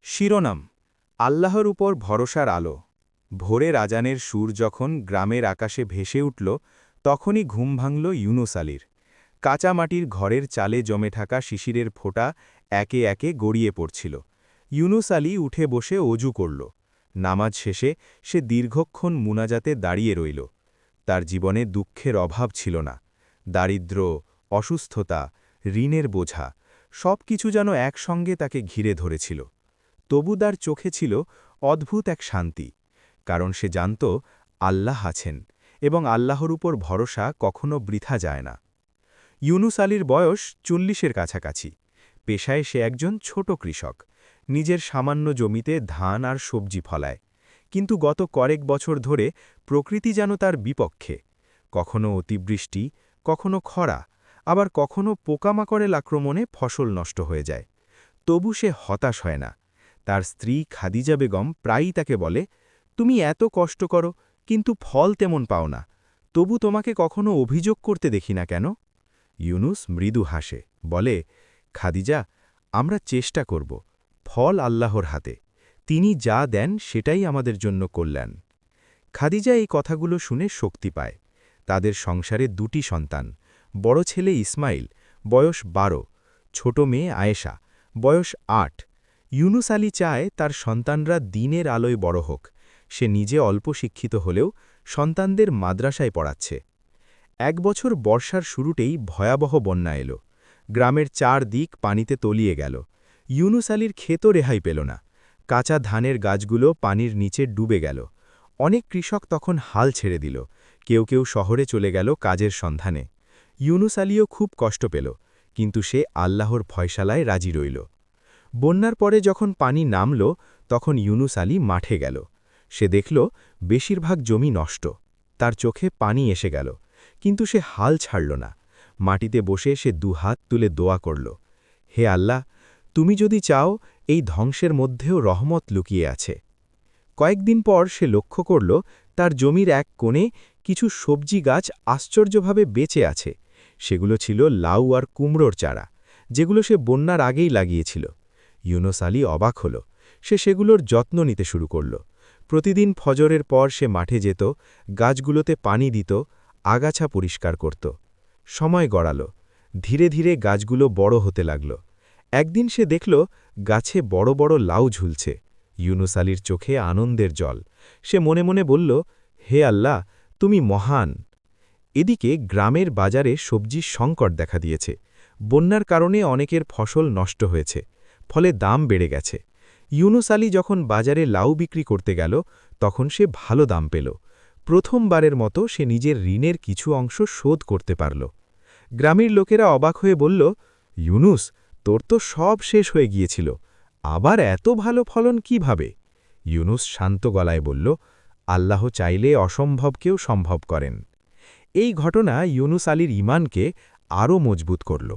শিরোনাম আল্লাহর উপর ভরসার আলো। ভোরের আজানের সুর যখন গ্রামের আকাশে ভেসে উঠল, তখনই ঘুম ভাঙল ইউনুস আলীর। কাঁচা মাটির ঘরের চালে জমে থাকা শিশিরের ফোঁটা একে একে গড়িয়ে পড়ছিল। ইউনুস আলী উঠে বসে অজু করল। নামাজ শেষে সে দীর্ঘক্ষণ মুনাজাতে দাঁড়িয়ে রইল। তার জীবনে দুঃখের অভাব ছিল না। দারিদ্র্য, অসুস্থতা, ঋণের বোঝা সব কিছু যেন একসঙ্গে তাকে ঘিরে ধরেছিল। তবু তার চোখে ছিল অদ্ভুত এক শান্তি, কারণ সে জানত আল্লাহ আছেন এবং আল্লাহর উপর ভরসা কখনো বৃথা যায় না। ইউনুস আলীর বয়স ৪০-এর কাছাকাছি। পেশায় সে একজন ছোট কৃষক, নিজের সামান্য জমিতে ধান আর সবজি ফলায়। কিন্তু গত কয়েক বছর ধরে প্রকৃতি যেন তার বিপক্ষে। কখনো অতিবৃষ্টি, কখনো খরা, আবার কখনো পোকামাকড়ের আক্রমণে ফসল নষ্ট হয়ে যায়। তবু সে হতাশ হয় না। তার স্ত্রী খাদিজা বেগম প্রায়ই তাকে বলে, তুমি এত কষ্ট করো কিন্তু ফল তেমন পাও না, তবু তোমাকে কখনো অভিযোগ করতে দেখি না কেন? ইউনুস মৃদু হাসে, বলে, খাদিজা, আমরা চেষ্টা করব, ফল আল্লাহর হাতে, তিনি যা দেন সেটাই আমাদের জন্য কল্যাণ। খাদিজা এই কথাগুলো শুনে শক্তি পায়। তাদের সংসারে ২টি সন্তান, বড় ছেলে ইসমাইল, বয়স ১২, ছোট মেয়ে আয়েশা, বয়স ৮। ইউনুস আলী চায় তার সন্তানরা দিনের আলোয় বড় হোক। সে নিজে অল্প শিক্ষিত হলেও সন্তানদের মাদ্রাসায় পড়াচ্ছে। এক বছর বর্ষার শুরুতেই ভয়াবহ বন্যা এল। গ্রামের ৪ দিক পানিতে তলিয়ে গেল। ইউনুস আলীর ক্ষেতও রেহাই পেল না। কাঁচা ধানের গাছগুলো পানির নিচে ডুবে গেল। অনেক কৃষক তখন হাল ছেড়ে দিল। কেউ কেউ শহরে চলে গেল কাজের সন্ধানে। ইউনুস আলীও খুব কষ্ট পেল, কিন্তু সে আল্লাহর ফয়সালায় রাজি রইল। বন্যার পরে যখন পানি নামল, তখন ইউনুস আলী মাঠে গেল। সে দেখল বেশিরভাগ জমি নষ্ট। তার চোখে পানি এসে গেল, কিন্তু সে হাল ছাড়ল না। মাটিতে বসে সে দুহাত তুলে দোয়া করল, হে আল্লাহ, তুমি যদি চাও এই ধ্বংসের মধ্যেও রহমত লুকিয়ে আছে। কয়েকদিন পর সে লক্ষ্য করল তার জমির এক কোণে কিছু সবজি গাছ আশ্চর্যভাবে বেঁচে আছে। সেগুলো ছিল লাউ আর কুমড়োর চারা, যেগুলো সে বন্যার আগেই লাগিয়েছিল। ইউনুস আলী অবাক হল। সে সেগুলোর যত্ন নিতে শুরু করল। প্রতিদিন ফজরের পর সে মাঠে যেত, গাছগুলোতে পানি দিত, আগাছা পরিষ্কার করত। সময় গড়াল। ধীরে ধীরে গাছগুলো বড় হতে লাগল। একদিন সে দেখল গাছে বড় বড় লাউ ঝুলছে। ইউনুস আলীর চোখে আনন্দের জল। সে মনে মনে বলল, হে আল্লাহ, তুমি মহান। এদিকে গ্রামের বাজারে সবজির সংকট দেখা দিয়েছে। বন্যার কারণে অনেকের ফসল নষ্ট হয়েছে, ফলে দাম বেড়ে গেছে। ইউনুস আলী যখন বাজারে লাউ বিক্রি করতে গেল, তখন সে ভালো দাম পেল। প্রথমবারের মতো সে নিজের ঋণের কিছু অংশ শোধ করতে পারল। গ্রামের লোকেরা অবাক হয়ে বলল, ইউনুস, তোর তো সব শেষ হয়ে গিয়েছিল, আবার এত ভালো ফলন কিভাবে? ইউনুস শান্ত গলায় বলল, আল্লাহ চাইলে অসম্ভবকেও সম্ভব করেন। এই ঘটনা ইউনুস আলীর ঈমানকে আরও মজবুত করল।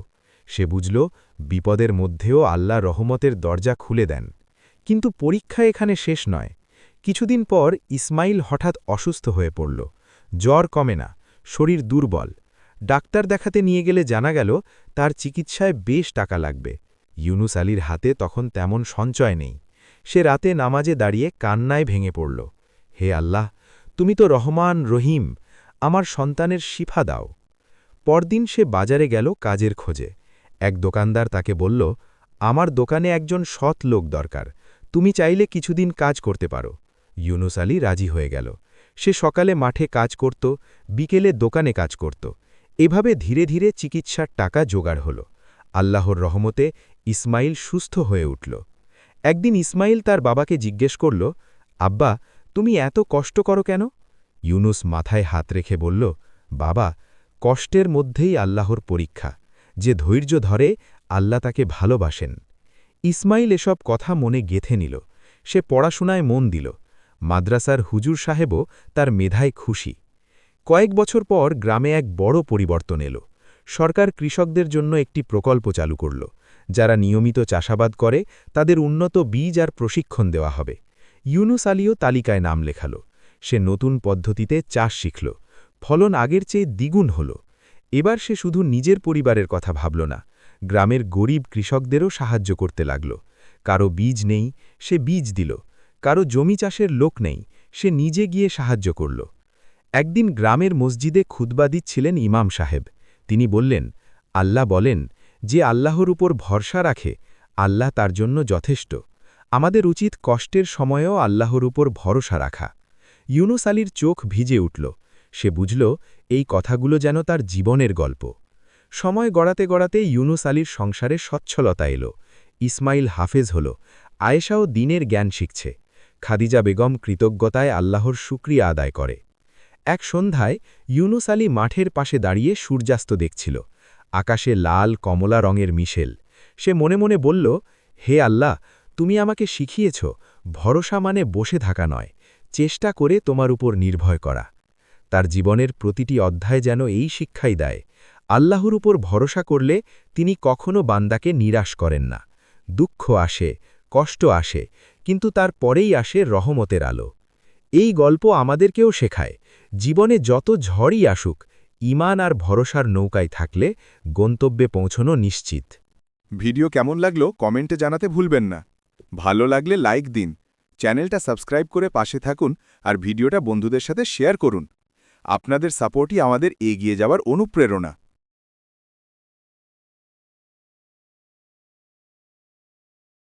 সে বুঝল বিপদের মধ্যেও আল্লাহ রহমতের দরজা খুলে দেন। কিন্তু পরীক্ষা এখানে শেষ নয়। কিছুদিন পর ইসমাইল হঠাৎ অসুস্থ হয়ে পড়ল। জ্বর কমে না, শরীর দুর্বল। ডাক্তার দেখাতে নিয়ে গেলে জানা গেল তার চিকিৎসায় বেশ টাকা লাগবে। ইউনুস আলীর হাতে তখন তেমন সঞ্চয় নেই। সে রাতে নামাজে দাঁড়িয়ে কান্নায় ভেঙে পড়ল, হে আল্লাহ, তুমি তো রহমান রহিম, আমার সন্তানের শিফা দাও। পরদিন সে বাজারে গেল কাজের খোঁজে। এক দোকানদার তাকে বলল, আমার দোকানে একজন সৎ লোক দরকার, তুমি চাইলে কিছুদিন কাজ করতে পারো। ইউনুস আলী রাজি হয়ে গেল। সে সকালে মাঠে কাজ করত, বিকেলে দোকানে কাজ করত। এভাবে ধীরে ধীরে চিকিৎসার টাকা জোগাড় হল। আল্লাহর রহমতে ইসমাইল সুস্থ হয়ে উঠল। একদিন ইসমাইল তার বাবাকে জিজ্ঞেস করল, আব্বা, তুমি এত কষ্ট করো কেন? ইউনুস মাথায় হাত রেখে বলল, বাবা, কষ্টের মধ্যেই আল্লাহর পরীক্ষা। যে ধৈর্য ধরে আল্লাহ তাকে ভালোবাসেন। ইসমাইল এসব কথা মনে গেঁথে নিল। সে পড়াশোনায় মন দিল। মাদ্রাসার হুজুর সাহেবও তার মেধায় খুশি। কয়েক বছর পর গ্রামে এক বড় পরিবর্তন এলো। সরকার কৃষকদের জন্য একটি প্রকল্প চালু করল। যারা নিয়মিত চাষাবাদ করে তাদের উন্নত বীজ আর প্রশিক্ষণ দেওয়া হবে। ইউনুস আলীও তালিকায় নাম লেখাল। সে নতুন পদ্ধতিতে চাষ শিখল। ফলন আগের চেয়ে দ্বিগুণ হল। এবার সে শুধু নিজের পরিবারের কথা ভাবল না, গ্রামের গরিব কৃষকদেরও সাহায্য করতে লাগল। কারো বীজ নেই, সে বীজ দিল। কারো জমি চাষের লোক নেই, সে নিজে গিয়ে সাহায্য করল। একদিন গ্রামের মসজিদে খুতবা দিচ্ছিলেন ইমাম সাহেব। তিনি বললেন, আল্লাহ বলেন, যে আল্লাহর উপর ভরসা রাখে, আল্লাহ তার জন্য যথেষ্ট। আমাদের উচিত কষ্টের সময়েও আল্লাহর উপর ভরসা রাখা। ইউনুস আলীর চোখ ভিজে উঠল। সে বুঝল, এই কথাগুলো যেন তার জীবনের গল্প। সময় গড়াতে গড়াতে ইউনুস আলীর সংসারে সচ্ছলতা এল। ইসমাইল হাফেজ হল, আয়েশাও দিনের জ্ঞান শিখছে। খাদিজা বেগম কৃতজ্ঞতায় আল্লাহর শুকরিয়া আদায় করে। এক সন্ধ্যায় ইউনুস আলী মাঠের পাশে দাঁড়িয়ে সূর্যাস্ত দেখছিল। আকাশে লাল কমলা রঙের মিশেল। সে মনে মনে বলল, হে আল্লাহ, তুমি আমাকে শিখিয়েছ, ভরসা মানে বসে থাকা নয়, চেষ্টা করে তোমার উপর নির্ভয় করা। তার জীবনের প্রতিটি অধ্যায় যেন এই শিক্ষাই দেয়, আল্লাহর উপর ভরসা করলে তিনি কখনো বান্দাকে নিরাশ করেন না। দুঃখ আসে, কষ্ট আসে, কিন্তু তার পরেই আসে রহমতের আলো। এই গল্প আমাদেরকেও শেখায়, জীবনে যত ঝড়ই আসুক, ঈমান আর ভরসার নৌকায় থাকলে গন্তব্যে পৌঁছনো নিশ্চিত। ভিডিও কেমন লাগলো কমেন্টে জানাতে ভুলবেন না। ভালো লাগলে লাইক দিন, চ্যানেলটা সাবস্ক্রাইব করে পাশে থাকুন আর ভিডিওটা বন্ধুদের সাথে শেয়ার করুন। আপনাদের সাপোর্টই আমাদের এগিয়ে যাওয়ার অনুপ্রেরণা।